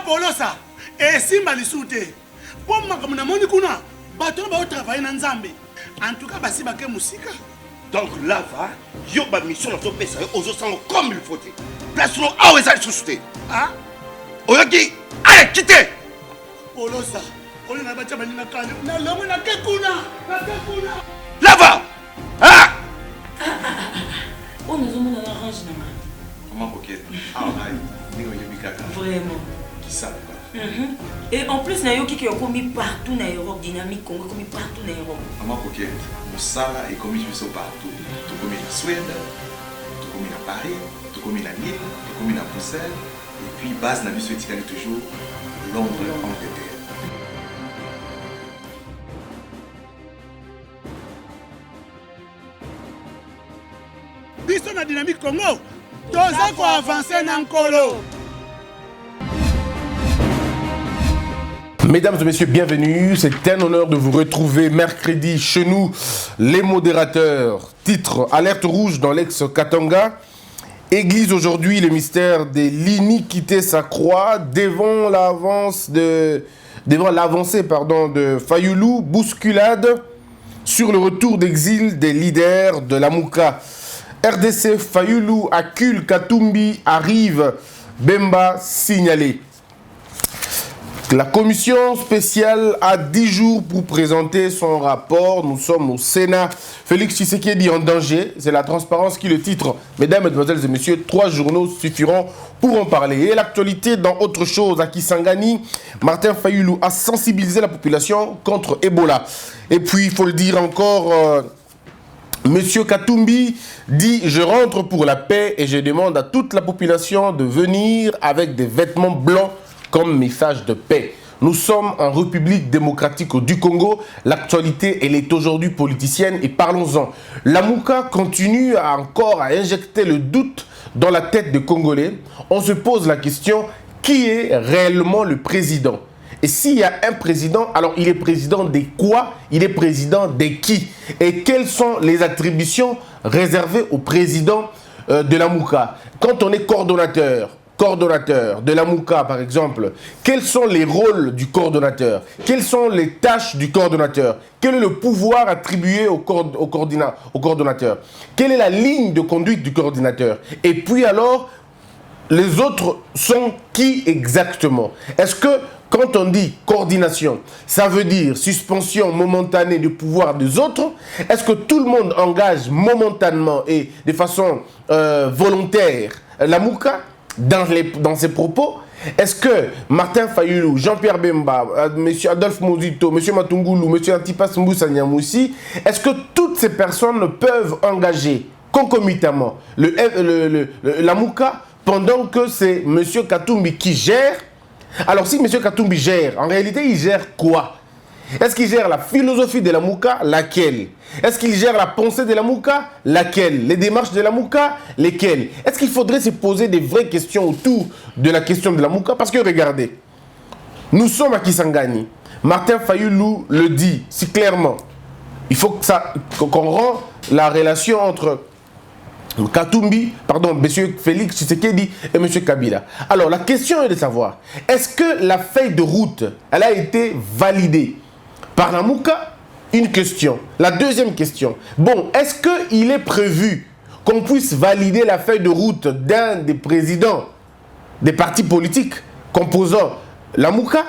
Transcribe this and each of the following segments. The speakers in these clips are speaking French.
Polosa, et Simba Lissoute. Pour moi, comme on a kuna, bateau va travailler dans Zambé. En tout cas, basi baké musika. Donc là, va, yo ba mission dans ton pays, aux autres comme il faut. Place nous à où est-ce société. Ah? Oyaki, allez, quittez. Polosa, on a battu na kane. Na lomo na kekuna. Là va. Ah! On nous a mis dans l'orange. Comment coquette? Ah, vraiment. Qui ça? Et en plus, il y a qui ont commis partout dans l'Europe, dynamique Congo, commis partout dans l'Europe. Maman coquette, ça est commis partout. Tout commis en Suède, tout commis à Paris, tout commis à Lille, tout commis à Bruxelles. Et puis, base n'a vu ce toujours Londres, Angleterre. Biso na dynamique Congo. Toza ko avancer na nkolo. Mesdames et messieurs, bienvenue. C'est un honneur de vous retrouver mercredi chez nous, les modérateurs. Titre, alerte rouge dans l'ex-Katanga. Église aujourd'hui, le mystère de l'iniquité s'accroît devant l'avancée de Fayulu, bousculade sur le retour d'exil des leaders de la Mouka. RDC Fayulu, Akul Katumbi arrive, Bemba signalé. La commission spéciale a 10 jours pour présenter son rapport. Nous sommes au Sénat. Félix Tshisekedi en danger. C'est la transparence qui le titre. Mesdames, Mesdemoiselles et Messieurs, 3 journaux suffiront pour en parler. Et l'actualité dans autre chose. À Kisangani, Martin Fayulu a sensibilisé la population contre Ebola. Et puis, il faut le dire encore... Monsieur Katumbi dit « Je rentre pour la paix et je demande à toute la population de venir avec des vêtements blancs comme message de paix. » Nous sommes en République démocratique du Congo. L'actualité, elle est aujourd'hui politicienne et parlons-en. La Mouka continue encore à injecter le doute dans la tête des Congolais. On se pose la question, qui est réellement le président ? Et s'il y a un président, alors il est président de quoi? Il est président de qui? Et quelles sont les attributions réservées au président de la Mouka? Quand on est coordonnateur de la Mouka par exemple, quels sont les rôles du coordonnateur? Quelles sont les tâches du coordonnateur? Quel est le pouvoir attribué au coordonnateur? Quelle est la ligne de conduite du coordinateur? Et puis alors, les autres sont qui exactement? Est-ce que quand on dit coordination, ça veut dire suspension momentanée du pouvoir des autres? Est-ce que tout le monde engage momentanément et de façon volontaire la Mouka dans ses propos? Est-ce que Martin Fayulu, Jean-Pierre Bemba, M. Adolphe Mozito, M. Matungulu, M. Antipas Moussa Niamoussi, est-ce que toutes ces personnes peuvent engager concomitamment la Mouka pendant que c'est M. Katumbi qui gère? Alors si M. Katumbi gère, en réalité il gère quoi? Est-ce qu'il gère la philosophie de la Mouka? Laquelle? Est-ce qu'il gère la pensée de la Mouka? Laquelle? Les démarches de la Mouka? Lesquelles? Est-ce qu'il faudrait se poser des vraies questions autour de la question de la Mouka? Parce que regardez, nous sommes à Kisangani. Martin Fayulu le dit si clairement. Il faut qu'on rend la relation entre Katumbi, pardon, M. Félix Tshisekedi et M. Kabila. Alors, la question est de savoir, est-ce que la feuille de route, elle a été validée par la Mouka? Une question. La deuxième question, bon, est-ce qu'il est prévu qu'on puisse valider la feuille de route d'un des présidents des partis politiques composant la Mouka?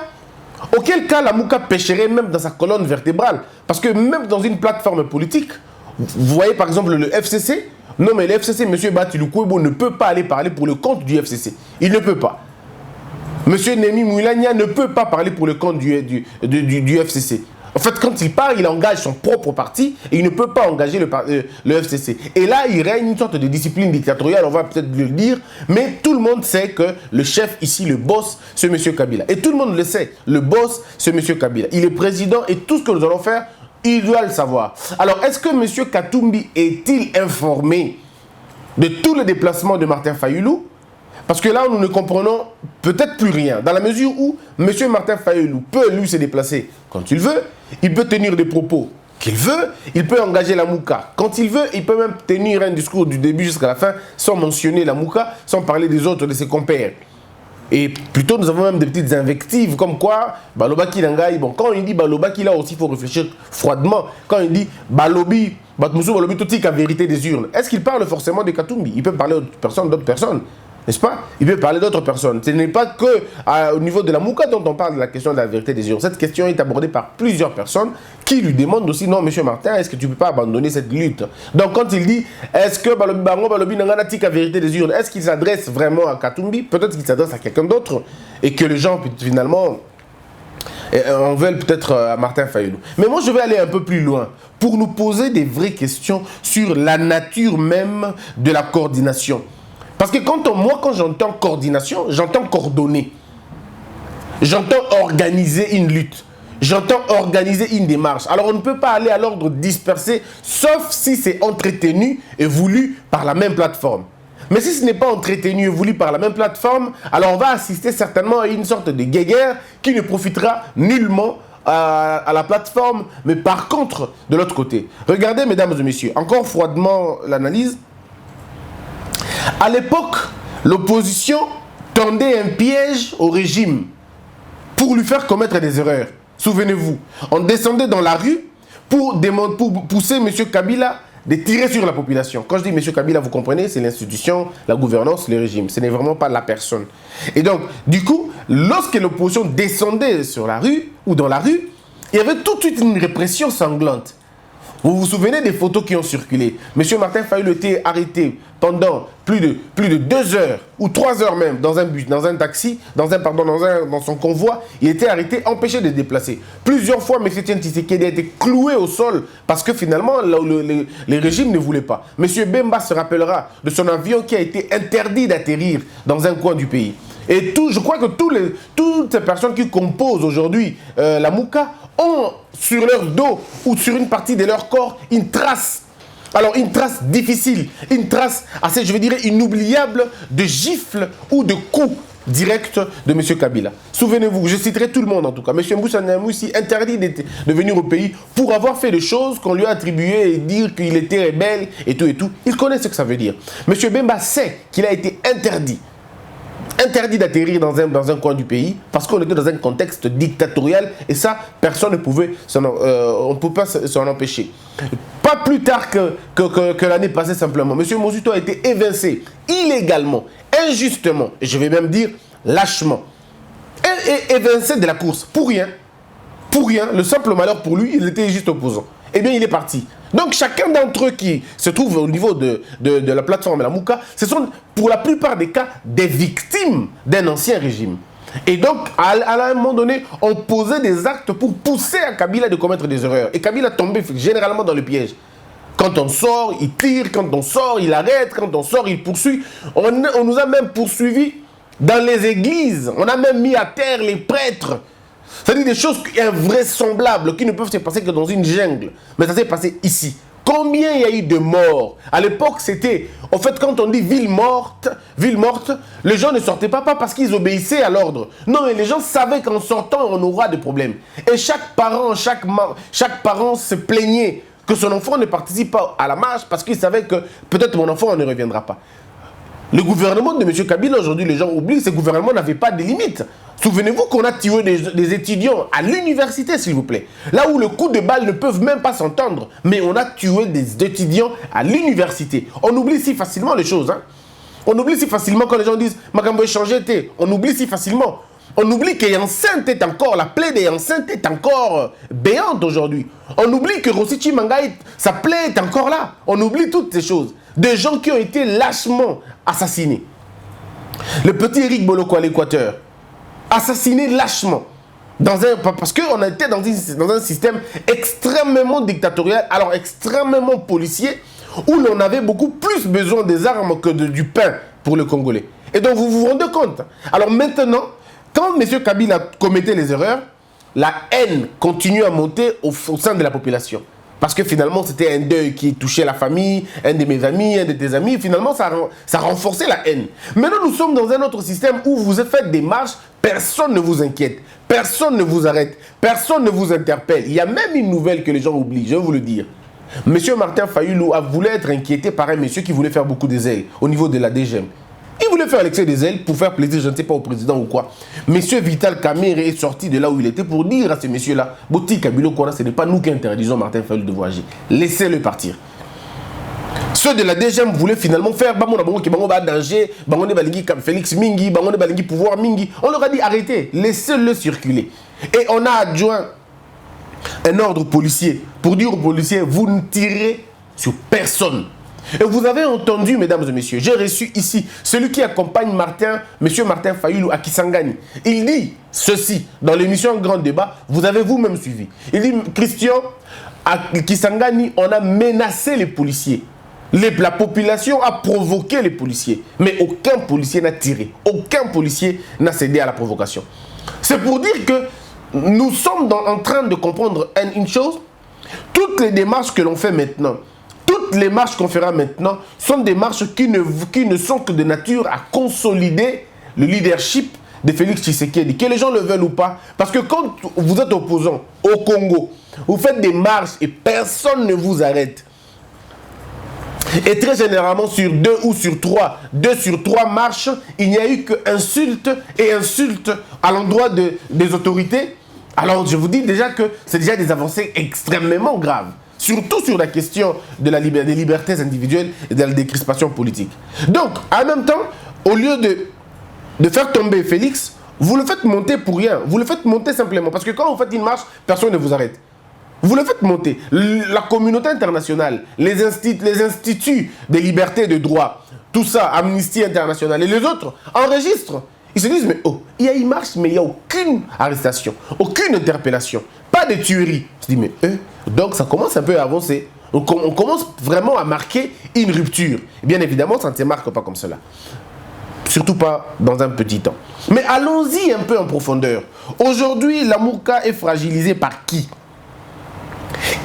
Auquel cas, la Mouka pêcherait même dans sa colonne vertébrale. Parce que même dans une plateforme politique, vous voyez par exemple le FCC. Non, mais le FCC, M. Batilou Kouebo ne peut pas aller parler pour le compte du FCC. Il ne peut pas. M. Nemi Moulania ne peut pas parler pour le compte du FCC. En fait, quand il parle, il engage son propre parti et il ne peut pas engager le FCC. Et là, il règne une sorte de discipline dictatoriale, on va peut-être le dire, mais tout le monde sait que le chef ici, le boss, c'est M. Kabila. Et tout le monde le sait, le boss, c'est M. Kabila. Il est président et tout ce que nous allons faire, il doit le savoir. Alors, est-ce que M. Katumbi est-il informé de tous les déplacements de Martin Fayulu? Parce que là, nous ne comprenons peut-être plus rien. Dans la mesure où M. Martin Fayulu peut, lui, se déplacer quand il veut, il peut tenir des propos qu'il veut, il peut engager la Mouka quand il veut, il peut même tenir un discours du début jusqu'à la fin sans mentionner la Mouka, sans parler des autres, de ses compères. Et plutôt, nous avons même des petites invectives comme quoi, Balobaki Nangai, bon, quand il dit Balobaki, là aussi, il faut réfléchir froidement. Quand il dit Balobi, Batmousou Balobi, tout est vérité des urnes, est-ce qu'il parle forcément de Katumbi? Il peut parler d'autres personnes, n'est-ce pas? Il peut parler d'autres personnes. Ce n'est pas que au niveau de la Mouka dont on parle de la question de la vérité des urnes. Cette question est abordée par plusieurs personnes qui lui demandent aussi, non, monsieur Martin, est-ce que tu ne peux pas abandonner cette lutte? Donc quand il dit, est-ce que Balobi Nanganatik a vérité des urnes, est-ce qu'il s'adresse vraiment à Katumbi? Peut-être qu'il s'adresse à quelqu'un d'autre et que les gens, finalement, en veulent peut-être à Martin Fayoulou. Mais moi, je vais aller un peu plus loin pour nous poser des vraies questions sur la nature même de la coordination. Parce que quand j'entends coordination, j'entends coordonner. J'entends organiser une lutte. J'entends organiser une démarche. Alors on ne peut pas aller à l'ordre dispersé, sauf si c'est entretenu et voulu par la même plateforme. Mais si ce n'est pas entretenu et voulu par la même plateforme, alors on va assister certainement à une sorte de guéguerre qui ne profitera nullement à la plateforme, mais par contre, de l'autre côté. Regardez, mesdames et messieurs, encore froidement l'analyse. À l'époque, l'opposition tendait un piège au régime pour lui faire commettre des erreurs. Souvenez-vous, on descendait dans la rue pour pousser M. Kabila de tirer sur la population. Quand je dis M. Kabila, vous comprenez, c'est l'institution, la gouvernance, le régime. Ce n'est vraiment pas la personne. Et donc, du coup, lorsque l'opposition descendait sur la rue ou dans la rue, il y avait tout de suite une répression sanglante. Vous vous souvenez des photos qui ont circulé? Monsieur Martin Fayoulou était arrêté pendant plus de 2 heures ou 3 heures même dans un bus, dans un taxi, dans son convoi. Il était arrêté, empêché de se déplacer. Plusieurs fois, M. Tshisekedi a été cloué au sol parce que finalement, les régimes ne voulaient pas. M. Bemba se rappellera de son avion qui a été interdit d'atterrir dans un coin du pays. Et je crois que toutes ces personnes qui composent aujourd'hui la Mouka ont sur leur dos ou sur une partie de leur corps une trace. Alors une trace difficile, une trace assez, je veux dire, inoubliable de gifles ou de coups directs de M. Kabila. Souvenez-vous, je citerai tout le monde en tout cas. M. Mboussa Nyamoussi interdit de venir au pays pour avoir fait des choses qu'on lui a attribuées et dire qu'il était rebelle et tout et tout. Il connaît ce que ça veut dire. M. Bemba sait qu'il a été interdit d'atterrir dans un coin du pays parce qu'on était dans un contexte dictatorial et ça, personne ne pouvait on ne peut pas s'en empêcher. Pas plus tard que l'année passée simplement, M. Mozuto a été évincé illégalement, injustement, et je vais même dire lâchement, et évincé de la course, pour rien, le simple malheur pour lui, il était juste opposant. Eh bien, il est parti. Donc, chacun d'entre eux qui se trouve au niveau de la plateforme de la Mouka, ce sont pour la plupart des cas des victimes d'un ancien régime. Et donc, à un moment donné, on posait des actes pour pousser à Kabila de commettre des erreurs. Et Kabila tombait généralement dans le piège. Quand on sort, il tire. Quand on sort, il arrête. Quand on sort, il poursuit. On nous a même poursuivis dans les églises. On a même mis à terre les prêtres. C'est-à-dire des choses invraisemblables qui ne peuvent se passer que dans une jungle. Mais ça s'est passé ici. Combien il y a eu de morts? À l'époque, c'était... En fait, quand on dit ville morte, les gens ne sortaient pas parce qu'ils obéissaient à l'ordre. Non, mais les gens savaient qu'en sortant, on aura des problèmes. Et chaque parent se plaignait que son enfant ne participe pas à la marche parce qu'il savait que peut-être mon enfant ne reviendra pas. Le gouvernement de M. Kabila, aujourd'hui, les gens oublient, ce gouvernement n'avait pas de limites. Souvenez-vous qu'on a tué des étudiants à l'université, s'il vous plaît. Là où le coup de balle ne peuvent même pas s'entendre. Mais on a tué des étudiants à l'université. On oublie si facilement les choses. Hein. On oublie si facilement quand les gens disent « Makambo échangé était ». On oublie si facilement. On oublie que Enceinte est encore, la plaie des Enceinte est encore béante aujourd'hui. On oublie que Rossichi Mangaï, sa plaie est encore là. On oublie toutes ces choses. Des gens qui ont été lâchement assassinés. Le petit Eric Boloko à l'Équateur, assassiné lâchement. Parce qu'on était dans un système extrêmement dictatorial, alors extrêmement policier, où l'on avait beaucoup plus besoin des armes que du pain pour le Congolais. Et donc vous vous rendez compte. Alors maintenant, quand M. Kabila commettait les erreurs, la haine continue à monter au sein de la population. Parce que finalement, c'était un deuil qui touchait la famille, un de mes amis, un de tes amis. Finalement, ça renforçait la haine. Maintenant, nous sommes dans un autre système où vous faites des marches, personne ne vous inquiète, personne ne vous arrête, personne ne vous interpelle. Il y a même une nouvelle que les gens oublient, je vais vous le dire. Monsieur Martin Fayoulou voulu être inquiété par un monsieur qui voulait faire beaucoup de zèle au niveau de la DGM. Il voulait faire l'excès des ailes pour faire plaisir, je ne sais pas, au président ou quoi. Monsieur Vital Kamerhe est sorti de là où il était pour dire à ces messieurs-là, Boti Kabilo Kona, ce n'est pas nous qui interdisons Martin Fayulu de voyager. Laissez-le partir. Ceux de la DGM voulaient finalement faire danger, Félix Mingi, pouvoir Mingi. On leur a dit arrêtez, laissez-le circuler. Et on a adjoint un ordre policier pour dire aux policiers, vous ne tirez sur personne. Et vous avez entendu, mesdames et messieurs, j'ai reçu ici celui qui accompagne monsieur Martin Fayulu à Kisangani. Il dit ceci dans l'émission Grand Débat, vous avez vous-même suivi. Il dit, Christian, à Kisangani, on a menacé les policiers. La population a provoqué les policiers, mais aucun policier n'a tiré. Aucun policier n'a cédé à la provocation. C'est pour dire que nous sommes en train de comprendre une chose. Toutes les démarches que l'on fait maintenant, toutes les marches qu'on fera maintenant, sont des marches qui ne sont que de nature à consolider le leadership de Félix Tshisekedi, que les gens le veulent ou pas. Parce que quand vous êtes opposant au Congo, vous faites des marches et personne ne vous arrête. Et très généralement, sur 2 sur 3 marches, il n'y a eu que insultes et insultes à l'endroit des autorités. Alors, je vous dis déjà que c'est déjà des avancées extrêmement graves. Surtout sur la question des libertés individuelles et de la décrispation politique. Donc, en même temps, au lieu de faire tomber Félix, vous le faites monter pour rien. Vous le faites monter simplement. Parce que quand vous faites une marche, personne ne vous arrête. Vous le faites monter. La communauté internationale, les instituts des libertés de droit, tout ça, Amnesty International et les autres, enregistrent. Ils se disent, mais oh, il y a une marche, mais il n'y a aucune arrestation, aucune interpellation, pas de tuerie. Je dis, mais donc ça commence un peu à avancer. On commence vraiment à marquer une rupture. Et bien évidemment, ça ne se marque pas comme cela. Surtout pas dans un petit temps. Mais allons-y un peu en profondeur. Aujourd'hui, la Mouka est fragilisée par qui?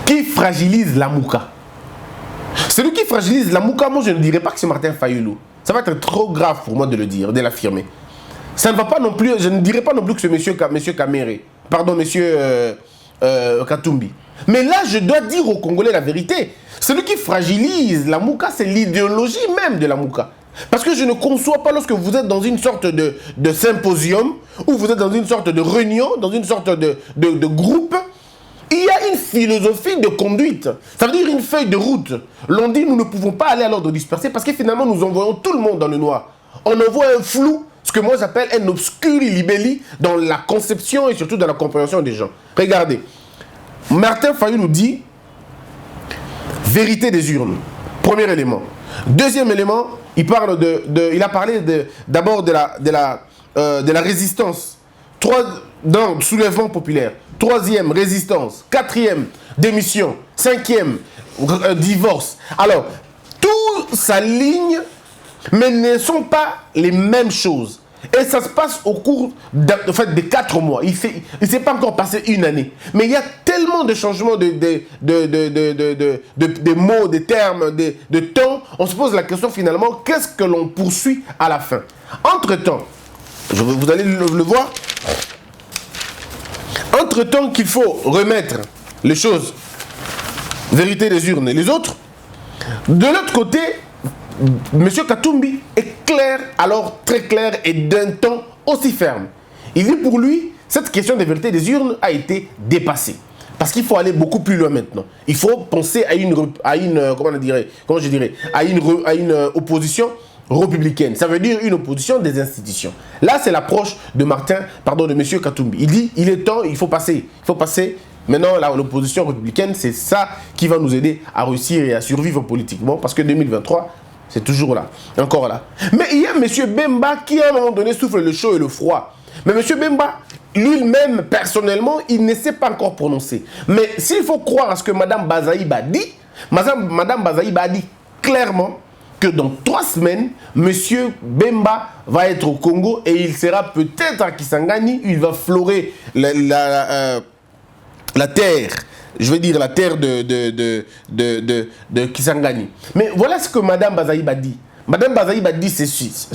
Qui fragilise la Mouka? Celui qui fragilise la Mouka, moi je ne dirais pas que c'est Martin Fayulu. Ça va être trop grave pour moi de le dire, de l'affirmer. Ça ne va pas non plus, je ne dirais pas non plus que c'est monsieur Kamerhe. Pardon, monsieur Katumbi. Mais là, je dois dire aux Congolais la vérité. Celui qui fragilise la Mouka, c'est l'idéologie même de la Mouka. Parce que je ne conçois pas lorsque vous êtes dans une sorte de symposium, ou vous êtes dans une sorte de réunion, dans une sorte de groupe, il y a une philosophie de conduite. Ça veut dire une feuille de route. L'on dit nous ne pouvons pas aller à l'ordre dispersé parce que finalement nous envoyons tout le monde dans le noir. On envoie un flou, ce que moi j'appelle un obscuri libelli dans la conception et surtout dans la compréhension des gens. Regardez, Martin Fayulu nous dit vérité des urnes. Premier élément. Deuxième élément, il a parlé d'abord de la résistance. Dans soulèvement populaire. Troisième, résistance. Quatrième, démission. Cinquième, divorce. Alors, tout s'aligne, mais ne sont pas les mêmes choses. Et ça se passe au cours des 4 mois. Il ne s'est pas encore passé une année. Mais il y a tellement de changements de mots, de termes, de temps. On se pose la question finalement, qu'est-ce que l'on poursuit à la fin? Entre-temps, vous allez le voir, entre-temps qu'il faut remettre les choses, vérité des urnes et les autres, de l'autre côté, M. Katumbi est clair, alors très clair et d'un ton aussi ferme. Il dit pour lui, cette question de vérité des urnes a été dépassée. Parce qu'il faut aller beaucoup plus loin maintenant. Il faut penser à une opposition républicaine. Ça veut dire une opposition des institutions. Là, c'est l'approche de M. Katumbi. Il dit, il est temps, il faut passer. Maintenant, l'opposition républicaine, c'est ça qui va nous aider à réussir et à survivre politiquement. Parce que 2023, c'est toujours là, encore là. Mais il y a M. Bemba qui, à un moment donné, souffle le chaud et le froid. Mais M. Bemba, lui-même, personnellement, il ne s'est pas encore prononcé. Mais s'il faut croire à ce que Mme Bazaïba dit, Mme Bazaïba a dit clairement que dans 3 semaines, M. Bemba va être au Congo et il sera peut-être à Kisangani, il va florer la terre, je veux dire la terre de Kisangani. Mais voilà ce que Mme Bazaïba dit. Mme Bazaïba dit ceci.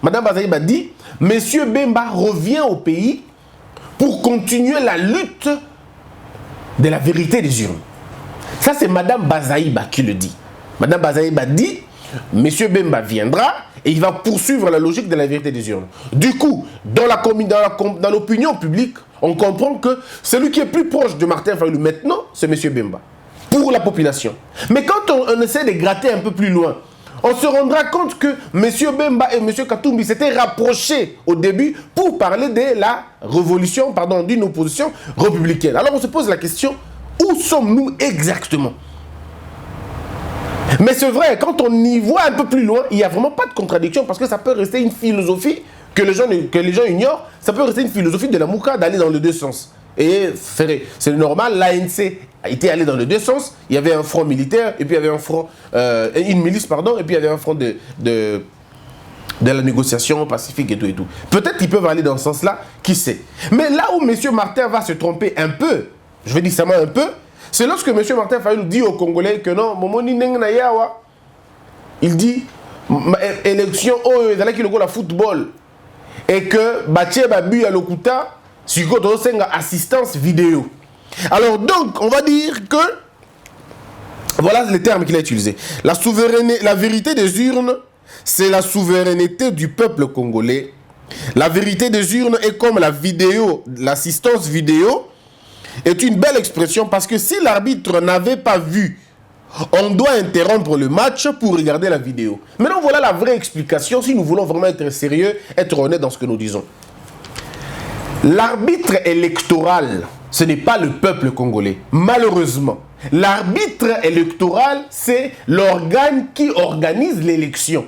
Mme Bazaïba dit, M. Bemba revient au pays pour continuer la lutte de la vérité des urnes. Ça, c'est Mme Bazaïba qui le dit. Mme Bazaïba dit, M. Bemba viendra et il va poursuivre la logique de la vérité des urnes. Du coup, dans l'opinion publique, on comprend que celui qui est plus proche de Martin Fayulu maintenant, c'est M. Bemba, pour la population. Mais quand on essaie de gratter un peu plus loin, on se rendra compte que M. Bemba et M. Katumbi s'étaient rapprochés au début pour parler de la révolution, d'une opposition républicaine. Alors on se pose la question, où sommes-nous exactement? Mais c'est vrai, quand on y voit un peu plus loin, il n'y a vraiment pas de contradiction parce que ça peut rester une philosophie que les gens ignorent. Ça peut rester une philosophie de la Mouka d'aller dans les deux sens. Et c'est normal, l'ANC a été allé dans les deux sens. Il y avait un front militaire, et puis il y avait un front, une milice, pardon, et puis il y avait un front de la négociation pacifique et tout et tout. Peut-être qu'ils peuvent aller dans ce sens-là, qui sait. Mais là où M. Martin va se tromper un peu, je vais dire seulement un peu, c'est lorsque M. Martin Fayulu dit aux Congolais que non, Momoni Nengna Yawa, il dit, élection, oh, il y a la football, et que Baché Babu à l'Okuta, sur assistance vidéo. Alors donc, on va dire que, voilà les termes qu'il a utilisés. La vérité des urnes, c'est la souveraineté du peuple congolais. La vérité des urnes est comme la vidéo, l'assistance vidéo, est une belle expression parce que si l'arbitre n'avait pas vu, on doit interrompre le match pour regarder la vidéo. Maintenant, voilà la vraie explication si nous voulons vraiment être sérieux, être honnêtes dans ce que nous disons. L'arbitre électoral, ce n'est pas le peuple congolais, malheureusement. L'arbitre électoral, c'est l'organe qui organise l'élection.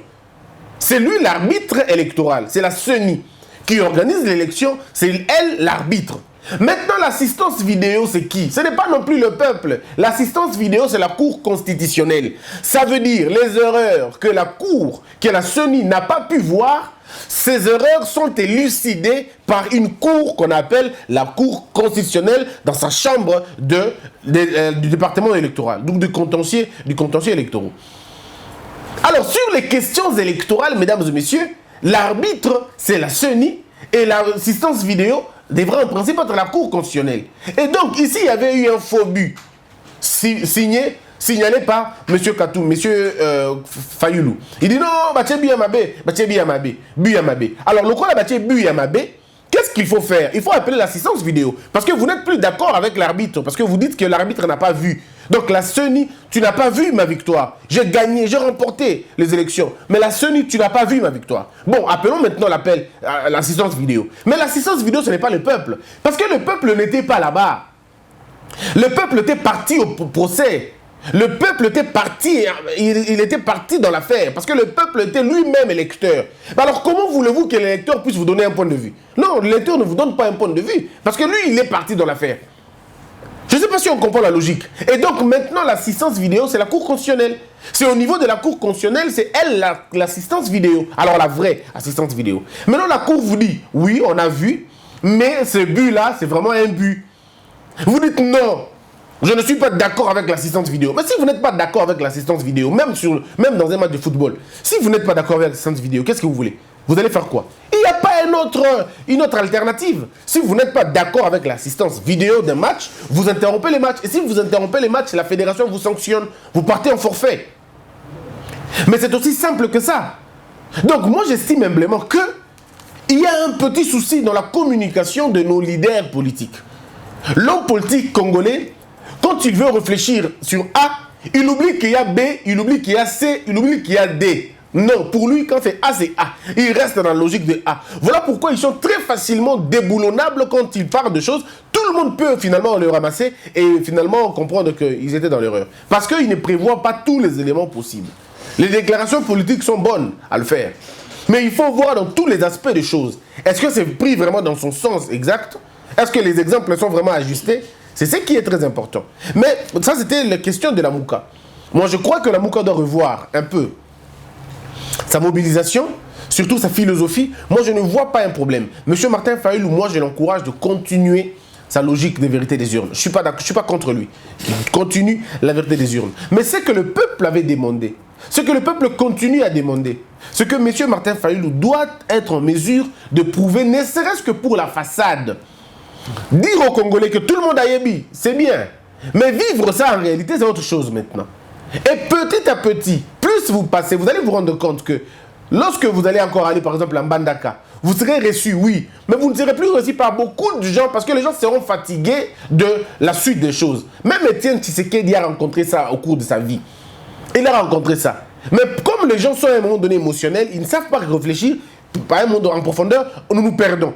C'est lui l'arbitre électoral, c'est la CENI qui organise l'élection, c'est elle l'arbitre. Maintenant, l'assistance vidéo, c'est qui? Ce n'est pas non plus le peuple. L'assistance vidéo, c'est la Cour constitutionnelle. Ça veut dire les erreurs que la Cour, que la CENI n'a pas pu voir, ces erreurs sont élucidées par une cour qu'on appelle la Cour constitutionnelle dans sa chambre du département électoral, donc du contentieux électoral. Alors, sur les questions électorales, mesdames et messieurs, l'arbitre, c'est la CENI et l'assistance vidéo devrait en principe être la Cour constitutionnelle. Et donc, ici, il y avait eu un faux but signalé par M. Katum, M. Fayulu. Il dit non, Baché Buyamabé. Alors, le quoi Baché Buyamabé, qu'est-ce qu'il faut faire? Il faut appeler l'assistance vidéo. Parce que vous n'êtes plus d'accord avec l'arbitre. Parce que vous dites que l'arbitre n'a pas vu. Donc la CENI, tu n'as pas vu ma victoire. J'ai gagné, j'ai remporté les élections. Mais la CENI, tu n'as pas vu ma victoire. Bon, appelons maintenant l'appel à l'assistance vidéo. Mais l'assistance vidéo, ce n'est pas le peuple. Parce que le peuple n'était pas là-bas. Le peuple était parti au procès. Le peuple était parti, il était parti dans l'affaire. Parce que le peuple était lui-même électeur. Alors comment voulez-vous que l'électeur puisse vous donner un point de vue? Non, l'électeur ne vous donne pas un point de vue. Parce que lui, il est parti dans l'affaire. Je ne sais pas si on comprend la logique. Et donc maintenant, l'assistance vidéo, c'est la Cour constitutionnelle. C'est au niveau de la Cour constitutionnelle, c'est elle l'assistance vidéo. Alors la vraie assistance vidéo. Maintenant, la Cour vous dit, oui, on a vu, mais ce but-là, c'est vraiment un but. Vous dites non, je ne suis pas d'accord avec l'assistance vidéo. Mais si vous n'êtes pas d'accord avec l'assistance vidéo, même dans un match de football, si vous n'êtes pas d'accord avec l'assistance vidéo, qu'est-ce que vous voulez? Vous allez faire quoi? Il n'y a pas une autre alternative. Si vous n'êtes pas d'accord avec l'assistance vidéo d'un match, vous interrompez les matchs. Et si vous interrompez les matchs, la fédération vous sanctionne. Vous partez en forfait. Mais c'est aussi simple que ça. Donc moi, j'estime humblement qu'il y a un petit souci dans la communication de nos leaders politiques. L'homme politique congolais, quand il veut réfléchir sur A, il oublie qu'il y a B, il oublie qu'il y a C, il oublie qu'il y a D. Non, pour lui, quand c'est A, c'est A. Il reste dans la logique de A. Voilà pourquoi ils sont très facilement déboulonnables quand ils parlent de choses. Tout le monde peut finalement le ramasser et finalement comprendre qu'ils étaient dans l'erreur. Parce qu'ils ne prévoient pas tous les éléments possibles. Les déclarations politiques sont bonnes à le faire. Mais il faut voir dans tous les aspects des choses. Est-ce que c'est pris vraiment dans son sens exact? Est-ce que les exemples sont vraiment ajustés? C'est ce qui est très important. Mais ça, c'était la question de la Mouka. Moi, je crois que la Mouka doit revoir un peu sa mobilisation, surtout sa philosophie. Moi, je ne vois pas un problème. Monsieur Martin Fayulu, moi, je l'encourage de continuer sa logique de vérité des urnes. Je ne suis pas contre lui. Il continue la vérité des urnes. Mais ce que le peuple avait demandé, ce que le peuple continue à demander, ce que monsieur Martin Fayulu doit être en mesure de prouver, ne serait-ce que pour la façade. Dire aux Congolais que tout le monde a yébi, c'est bien. Mais vivre ça en réalité, c'est autre chose maintenant. Et petit à petit, plus vous passez, vous allez vous rendre compte que Lorsque vous allez encore aller, par exemple, en Mbandaka, vous serez reçu, oui, mais vous ne serez plus reçu par beaucoup de gens parce que les gens seront fatigués de la suite des choses. Même Étienne Tshisekedi a rencontré ça au cours de sa vie. Il a rencontré ça. Mais comme les gens sont à un moment donné émotionnels, ils ne savent pas réfléchir, par un moment en profondeur, nous nous perdons.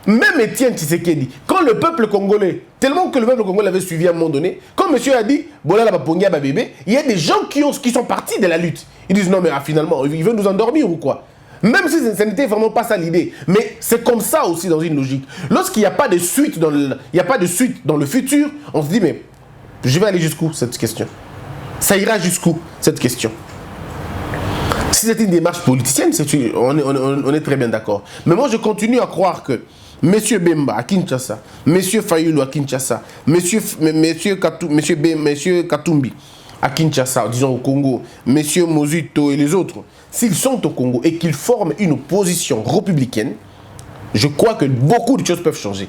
Même Étienne Tshisekedi, quand le peuple congolais, tellement que le peuple congolais avait suivi à un moment donné, quand monsieur a dit, voilà la bapongia bébé, il y a des gens qui sont partis de la lutte. Ils disent, non mais finalement, il veut nous endormir ou quoi? Même si ce n'était vraiment pas ça l'idée. Mais c'est comme ça aussi dans une logique. Lorsqu'il n'y a pas de suite dans le futur, on se dit, mais je vais aller jusqu'où cette question? Ça ira jusqu'où cette question? Si c'est une démarche politicienne, on est très bien d'accord. Mais moi, je continue à croire que M. Bemba à Kinshasa, M. Fayulu à Kinshasa, M. Katumbi à Kinshasa, disons au Congo, M. Mozuto et les autres, s'ils sont au Congo et qu'ils forment une opposition républicaine, je crois que beaucoup de choses peuvent changer.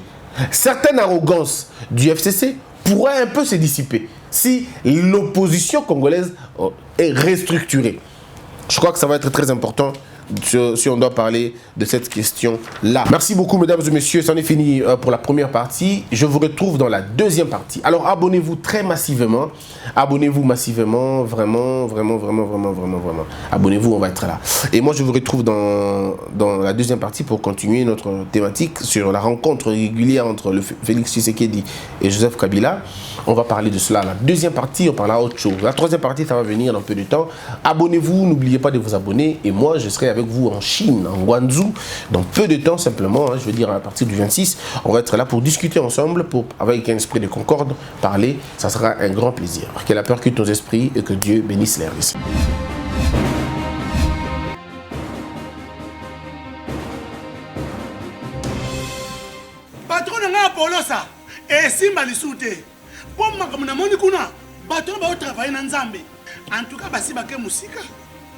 Certaines arrogances du FCC pourraient un peu se dissiper si l'opposition congolaise est restructurée. Je crois que ça va être très important si on doit parler de cette question-là. Merci beaucoup, mesdames et messieurs. C'en est fini pour la première partie. Je vous retrouve dans la deuxième partie. Alors, abonnez-vous très massivement. Abonnez-vous massivement. Vraiment. Abonnez-vous, on va être là. Et moi, je vous retrouve dans la deuxième partie pour continuer notre thématique sur la rencontre régulière entre le Félix Tshisekedi et Joseph Kabila. On va parler de cela. La deuxième partie, on parlera autre chose. La troisième partie, ça va venir dans peu de temps. Abonnez-vous, n'oubliez pas de vous abonner. Et moi, je serai avec vous en Chine, en Guangzhou, dans peu de temps simplement. Je veux dire, à partir du 26, on va être là pour discuter ensemble, avec un esprit de concorde, parler. Ça sera un grand plaisir. Que la peur quitte nos esprits et que Dieu bénisse les RDC. Patron nga Polosa, esimba lisute. Pour makamuna moni kuna, bato ba travailler na Nzambe. En tout cas, basi bake musika.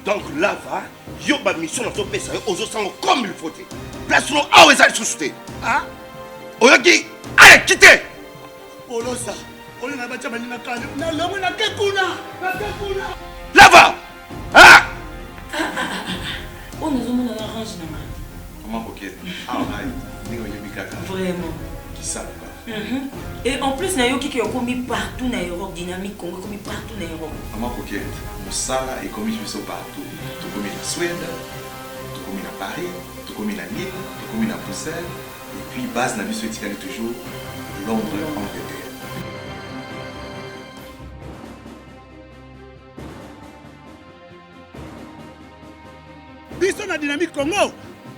Donc là, va, yo ba mission na to pesa yo ozo sango comme il faut. Place no awe za susute. Ah? Oyoki, allez quitter. Polosa, on na bacha balina kale. Na longo na kekuna. Là va. Ah! On nous a arrangé na Comment coquette? Ah, vraiment. Qui ça? Et en plus, il y a commis partout dans l'Europe, dynamique, Congo commis partout dans l'Europe. Maman coquette, Moussala est commis partout. Tout commis en Suède, tout commis à Paris, tout commis à Lille, tout commis à Bruxelles. Et puis, base n'a vu ce qui toujours Londres, Angleterre. Biso na dynamique Congo,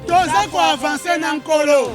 toza ko avancer na nkolo.